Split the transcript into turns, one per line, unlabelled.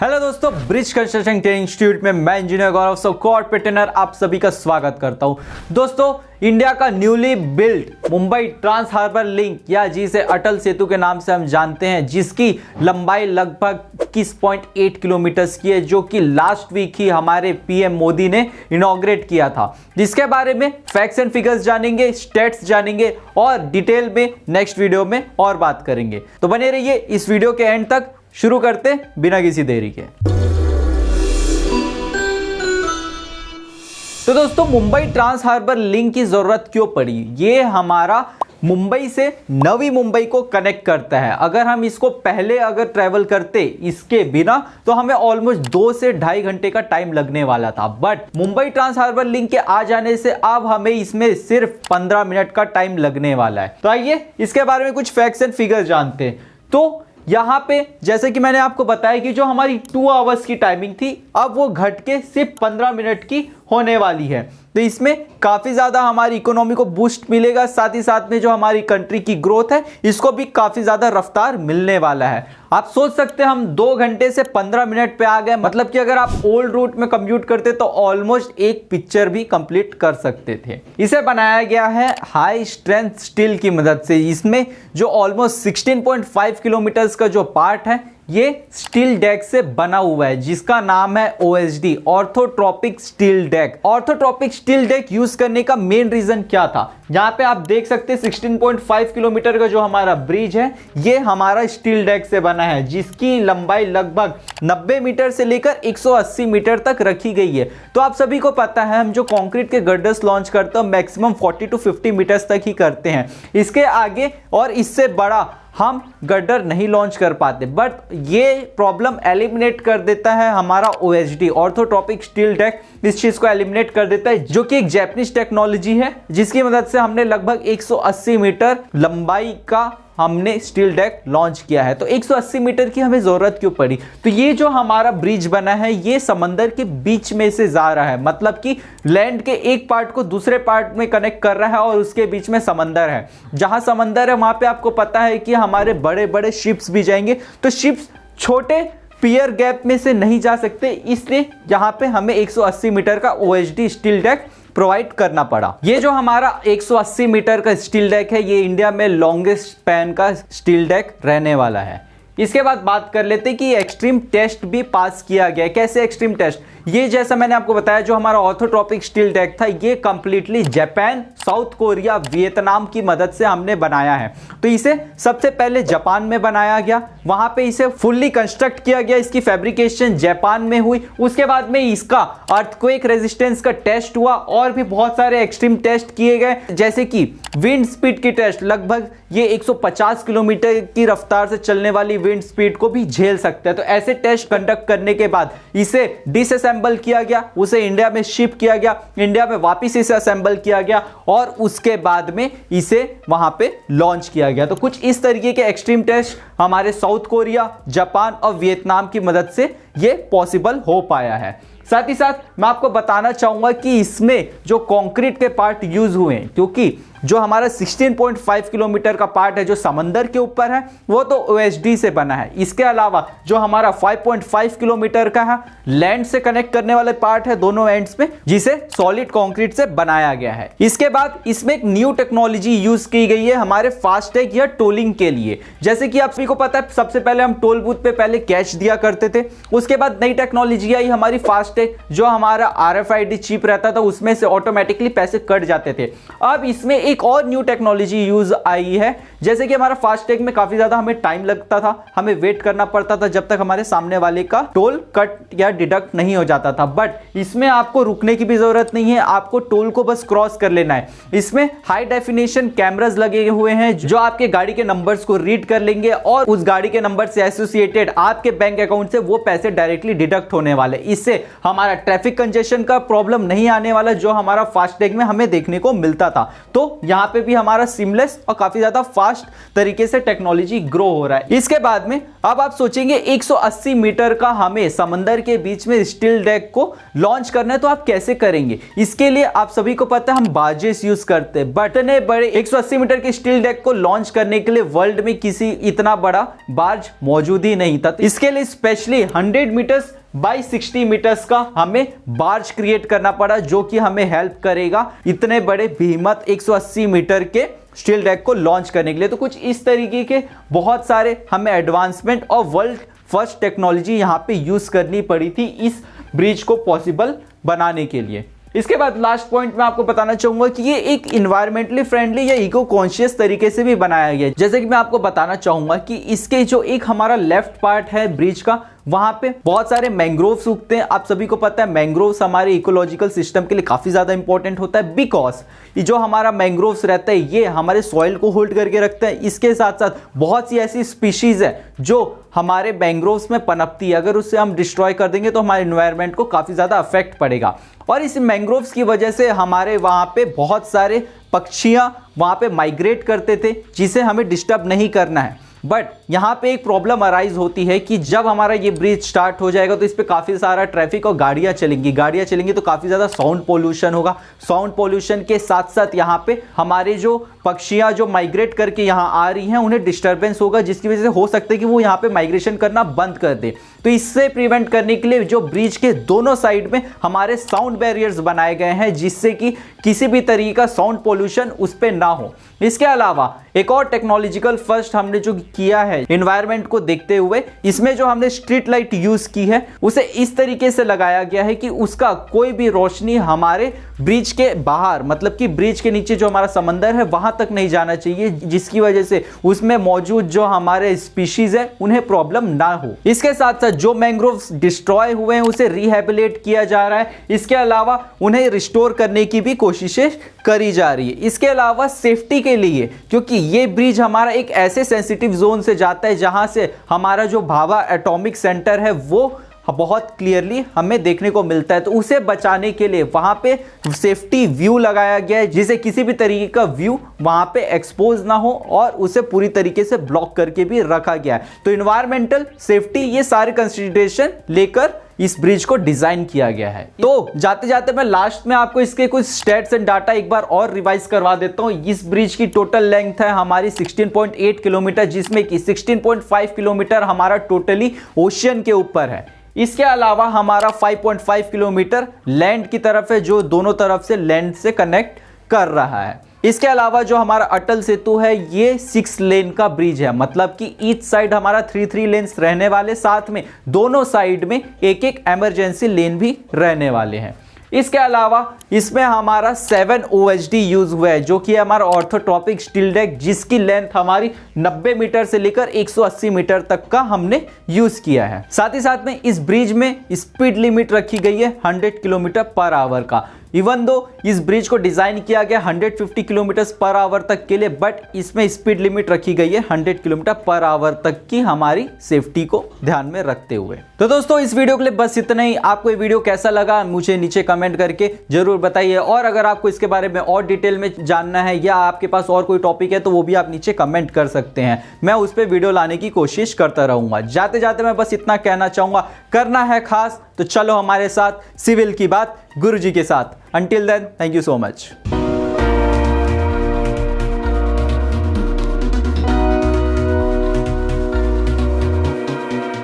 Hello दोस्तों, bridge construction training institute में मैं इंजीनियर गौरव कॉर्पोरेट ट्रेनर आप सभी का स्वागत करता हूं। दोस्तों, इंडिया का newly build Mumbai trans harbour link या जिसे अटल सेतु के नाम से हम जानते हैं, जिसकी लंबाई लगभग 21.8 किलोमीटर की है, जो कि लास्ट वीक ही हमारे पीएम मोदी ने इनॉग्रेट किया था, जिसके बारे में फैक्ट्स एंड फिगर्स जानेंगे, स्टेट्स जानेंगे और डिटेल में नेक्स्ट वीडियो में और बात करेंगे। तो बने रहिए इस वीडियो के एंड तक। शुरू करते बिना किसी देरी के। तो दोस्तों, मुंबई ट्रांस हार्बर लिंक की जरूरत क्यों पड़ी? ये हमारा मुंबई से नवी मुंबई को कनेक्ट करता है। अगर हम इसको पहले ट्रैवल करते इसके बिना, तो हमें ऑलमोस्ट 2 से 2.5 घंटे का टाइम लगने वाला था। But Mumbai trans harbour link के आ जाने से अब हमें इसमें सिर्फ 15 मिनट का टाइम लगने वाला है। तो आइए इसके बारे में कुछ फैक्ट्स एंड फिगर जानते हैं। तो यहां पे जैसे कि मैंने आपको बताया कि जो हमारी 2 आवर्स की टाइमिंग थी, अब वो घट के सिर्फ 15 मिनट की होने वाली है। तो इसमें काफी ज्यादा हमारी इकोनॉमी को बूस्ट मिलेगा, साथ ही साथ में जो हमारी कंट्री की ग्रोथ है इसको भी काफी ज्यादा रफ्तार मिलने वाला है। आप सोच सकते हैं हम 2 घंटे से 15 मिनट पे आ गए, मतलब कि अगर आप ओल्ड रूट में कम्यूट करते तो ऑलमोस्ट एक पिक्चर भी कंप्लीट कर सकते थे। इसे बनाया गया है हाई स्ट्रेंथ स्टील की मदद से। इसमें जो ऑलमोस्ट 16.5 किलोमीटर का जो पार्ट है ये स्टील डेक से बना हुआ है, जिसका नाम है OSD, orthotropic steel deck. Orthotropic steel deck use करने का मेन रीजन क्या था? यहाँ पे आप देख सकते हैं 16.5 किलोमीटर का जो हमारा ब्रिज है ये हमारा स्टील डेक से बना है, जिसकी लंबाई लगभग 90 मीटर से लेकर 180 मीटर तक रखी गई है। तो आप सभी को पता है हम जो कंक्रीट के गर्डर्स लॉन्च करते हैं मैक्सिमम 40 to 50 मीटर्स तक ही करते हैं। इसके आगे और इससे बड़ा हम गर्डर नहीं लॉन्च कर पाते, बट ये प्रॉब्लम एलिमिनेट कर देता है हमारा OSD, ऑर्थोट्रॉपिक स्टील डेक। इस चीज को एलिमिनेट कर देता है, जो कि एक जैपनीज टेक्नोलॉजी है, जिसकी मदद से हमने लगभग 180 मीटर लंबाई का हमने स्टील डेक लॉन्च किया है। तो 180 मीटर की हमें जरूरत क्यों पड़ी? तो ये जो हमारा ब्रिज बना है ये समंदर के बीच में से जा रहा है, मतलब कि लैंड के एक पार्ट को दूसरे पार्ट में कनेक्ट कर रहा है और उसके बीच में समंदर है। जहां समंदर है वहां पे आपको पता है कि हमारे बड़े बड़े शिप्स भी जाएंगे, तो शिप्स छोटे पियर गैप में से नहीं जा सकते, इसलिए यहां पे हमें 180 मीटर का OSD स्टील डेक प्रोवाइड करना पड़ा। ये जो हमारा 180 मीटर का स्टील डेक है ये इंडिया में लॉन्गेस्ट स्पैन का स्टील डेक रहने वाला है। इसके बाद बात कर लेते हैं कि एक्सट्रीम टेस्ट भी पास किया गया। कैसे एक्सट्रीम टेस्ट? ये जैसा मैंने आपको बताया जो हमारा ऑर्थोट्रॉपिक स्टील डेक था ये completely Japan, south Korea, Vietnam की मदद से हमने बनाया है। तो इसे सबसे पहले जापान में बनाया गया, वहां पे इसे फुल्ली कंस्ट्रक्ट किया गया, इसकी फैब्रिकेशन जापान में हुई। उसके बाद में इसका अर्थक्वेक रेजिस्टेंस का टेस्ट हुआ और भी बहुत सारे एक्सट्रीम टेस्ट किए गए, जैसे कि विंड स्पीड की टेस्ट। लगभग ये 150 किलोमीटर की रफ्तार से चलने वाली विंड स्पीड को भी झेल सकता है। तो ऐसे टेस्ट कंडक्ट करने के बाद इसे डिसअसेंबल किया गया, उसे इंडिया में शिप किया गया, इंडिया में वापस इसे असेंबल किया गया और उसके बाद में इसे वहां पे लॉन्च किया गया। तो कुछ इस तरीके के एक्सट्रीम टेस्ट हमारे साउथ कोरिया, जापान और वियतनाम की मदद से ये पॉसिबल हो पाया है। साथ ही साथ मैं आपको बताना चाहूंगा कि इसमें जो कंक्रीट के पार्ट यूज हुए हैं, क्योंकि जो हमारा 16.5 किलोमीटर का पार्ट है जो समंदर के ऊपर है वो तो OSD से बना है। इसके अलावा जो हमारा 5.5 किलोमीटर का है लैंड से कनेक्ट करने वाले पार्ट है दोनों एंड्स में, जिसे सॉलिड कंक्रीट से बनाया गया है। इसके बाद इसमें एक न्यू टेक्नोलॉजी यूज की गई है हमारे फास्टैग या टोलिंग के लिए। जैसे कि आप सभी को पता है सबसे पहले हम टोल बूथ पे पहले कैश दिया करते थे, उसके बाद नई टेक्नोलॉजी आई हमारी फास्टैग, जो हमारा RFID चिप रहता था उसमें से ऑटोमेटिकली पैसे कट जाते थे। अब इसमें एक और न्यू टेक्नोलॉजी यूज आई है, जैसे कि हमारा फास्टैग में काफी ज्यादा हमें टाइम लगता था, हमें वेट करना पड़ता था जब तक हमारे सामने वाले का टोल कट या डिडक्ट नहीं हो जाता था। बट इसमें आपको रुकने की भी जरूरत नहीं है, आपको टोल को बस क्रॉस कर लेना है। इसमें हाई डेफिनेशन कैमरास लगे हुए हैं जो आपके गाड़ी के नंबर्स को रीड कर लेंगे और उस गाड़ी के नंबर से एसोसिएटेड आपके बैंक अकाउंट से वो पैसे डायरेक्टली डिडक्ट होने वाले। इससे हमारा ट्रैफिक कंजेशन का प्रॉब्लम नहीं आने वाला, जो हमारा फास्टैग में हमें देखने को मिलता था। तो यहाँ पे भी हमारा सीमलेस और काफी ज्यादा फास्ट तरीके से टेक्नोलॉजी ग्रो हो रहा है। इसके बाद में अब आप सोचेंगे 180 मीटर का हमें समंदर के बीच में स्टील डेक को लॉन्च करना है, तो आप कैसे करेंगे? इसके लिए आप सभी को पता है हम बार्जेस यूज करते हैं, बट इतने बड़े 180 मीटर के स्टील डेक को लॉन्च करने के लिए वर्ल्ड में किसी इतना बड़ा बार्ज मौजूद ही नहीं था। तो इसके लिए स्पेशली 100 मीटर्स बाई 60 मीटर्स का हमें बार्ज क्रिएट करना पड़ा, जो कि हमें हेल्प करेगा इतने बड़े बेहिम्मत 180 मीटर के स्टील डेक को लॉन्च करने के लिए। तो कुछ इस तरीके के बहुत सारे हमें एडवांसमेंट और वर्ल्ड फर्स्ट टेक्नोलॉजी यहां पे यूज करनी पड़ी थी इस ब्रिज को पॉसिबल बनाने के लिए। इसके बाद लास्ट पॉइंट मैं आपको बताना चाहूंगा कि ये एक इन्वायरमेंटली फ्रेंडली या इको कॉन्शियस तरीके से भी बनाया गया है। जैसे कि मैं आपको बताना चाहूंगा कि इसके जो एक हमारा लेफ्ट पार्ट है ब्रिज का, वहां पे बहुत सारे मैंग्रोव्स उगते हैं। आप सभी को पता है मैंग्रोव्स हमारे इकोलॉजिकल सिस्टम के लिए काफी ज्यादा इंपॉर्टेंट होता है, बिकॉज ये जो हमारा मैंग्रोव्स रहता है ये हमारे सॉइल को होल्ड करके रखता है। इसके साथ साथ बहुत सी ऐसी स्पीशीज है जो हमारे मैंग्रोव्स में पनपती है, अगर उससे हम डिस्ट्रॉय कर देंगे तो हमारे एनवायरनमेंट को काफी ज्यादा अफेक्ट पड़ेगा। और इस मैंग्रोव्स की वजह से हमारे वहां पे बहुत सारे पक्षियां वहां पे माइग्रेट करते थे, जिसे हमें डिस्टर्ब नहीं करना है। बट यहाँ पे एक प्रॉब्लम अराइज होती है कि जब हमारा ये ब्रिज स्टार्ट हो जाएगा तो इस पे काफी सारा ट्रैफिक और गाड़ियां चलेंगी तो काफी ज्यादा साउंड पोल्यूशन होगा। साउंड पोल्यूशन के साथ साथ यहाँ पे हमारे जो पक्षियां जो माइग्रेट करके यहाँ आ रही हैं उन्हें डिस्टर्बेंस होगा, जिसकी वजह से हो सकता है कि वो यहाँ पे माइग्रेशन करना बंद कर दे। तो इससे प्रिवेंट करने के लिए जो ब्रिज के दोनों साइड में हमारे साउंड बैरियर्स बनाए गए हैं, जिससे कि किसी भी तरीके का साउंड पोल्यूशन उस पर ना हो। इसके अलावा एक और टेक्नोलॉजिकल फर्स्ट हमने जो किया है एनवायरनमेंट को देखते हुए, इसमें जो हमने स्ट्रीट लाइट यूज की है उसे इस तरीके से लगाया गया है कि उसका कोई भी रोशनी हमारे ब्रिज के बाहर, मतलब कि ब्रिज के नीचे जो हमारा समंदर है वहां तक नहीं जाना चाहिए, जिसकी वजह से उसमें मौजूद जो हमारे स्पीशीज है उन्हें प्रॉब्लम ना हो। इसके साथ साथ जो मैंग्रोव्स डिस्ट्रॉय हुए हैं उसे रिहेबिलिटेट किया जा रहा है। इसके अलावा उन्हें रिस्टोर करने की भी कोशिशें करी जा रही है। इसके अलावा सेफ्टी के लिए, क्योंकि ये ब्रिज हमारा एक ऐसे सेंसिटिव जोन से जाता है जहां से हमारा जो भाभा एटॉमिक सेंटर है वो बहुत क्लियरली हमें देखने को मिलता है, तो उसे बचाने के लिए वहां पे सेफ्टी व्यू लगाया गया है, जिसे किसी भी तरीके का व्यू वहां पे एक्सपोज ना हो और उसे पूरी तरीके से ब्लॉक करके भी रखा गया है। तो इन्वायरमेंटल सेफ्टी ये सारे कंसिडरेशन लेकर इस ब्रिज को डिजाइन किया गया है। तो जाते जाते मैं लास्ट में आपको इसके कुछ स्टैट्स एंड डाटा एक बार और रिवाइज करवा देता हूं। इस ब्रिज की टोटल लेंथ है हमारी 16.8 किलोमीटर, जिसमें कि 16.5 किलोमीटर हमारा टोटली ओशियन के ऊपर है। इसके अलावा हमारा 5.5 किलोमीटर लैंड की तरफ है, जो दोनों तरफ से लैंड से कनेक्ट कर रहा है। इसके अलावा जो हमारा अटल सेतु है ये 6 लेन का ब्रिज है, मतलब कि ईच साइड हमारा 3 लेन्स रहने वाले, साथ में दोनों साइड में एक इमरजेंसी लेन भी रहने वाले हैं। इसके अलावा इसमें हमारा 7 OHD यूज हुआ है, जो कि हमारा ऑर्थोट्रॉपिक स्टील डेक, जिसकी लेंथ हमारी 90 मीटर से लेकर 180 मीटर तक का हमने यूज किया है। साथ ही साथ में इस ब्रिज में स्पीड लिमिट रखी गई है 100 किलोमीटर पर आवर का। इवन दो इस ब्रिज को डिजाइन किया गया 150 किलोमीटर पर आवर तक के लिए, बट इसमें स्पीड लिमिट रखी गई है 100 किलोमीटर पर आवर तक की, हमारी सेफ्टी को ध्यान में रखते हुए। तो दोस्तों इस वीडियो के लिए बस इतना ही। आपको ये वीडियो कैसा लगा मुझे नीचे कमेंट करके जरूर बताइए, और अगर आपको इसके बारे में और डिटेल में जानना है या आपके पास और कोई टॉपिक है तो वो भी आप नीचे कमेंट कर सकते हैं, मैं उस पर वीडियो लाने की कोशिश करता रहूंगा। जाते जाते मैं बस इतना कहना चाहूंगा, करना है खास तो चलो हमारे साथ सिविल की बात गुरुजी के साथ। Until then, thank you so much.